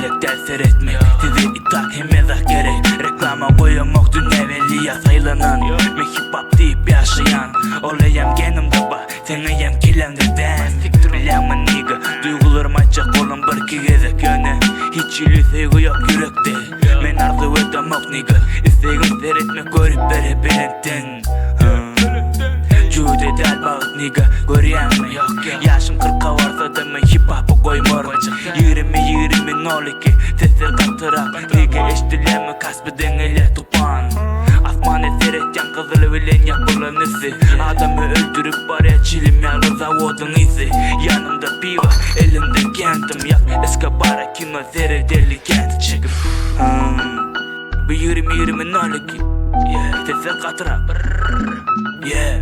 Direkten seyretmek sizi itaat hemezak gerek. Reklama koyamak dün evveliya saylanan Me hip hop deyip yaşayan Olayam genimde bak seneyem kilemlerden Bilemem nigga duygularım açık olan bir iki gezek yöne Hiç ili sevgi yok yürekte Men arzu edemok nigga İsteyim seyretmek görüp beri bilentin Jude del bağıt nigga görüyen mi? Yaşım 40'a varsa da me hip hop'u koymur 20-20-02 sesler kattırak Nigga eştileme kasbeden ele tupan Asmane seyretcan kızılı bilen yapılan izi Adamı öldürüp baraya çilim yarı zavodun izi Yanımda piva elimde kentim Yak eskabara kime seyredeli kenti çekip Bir 20-20-02 sesler kattırak Yeah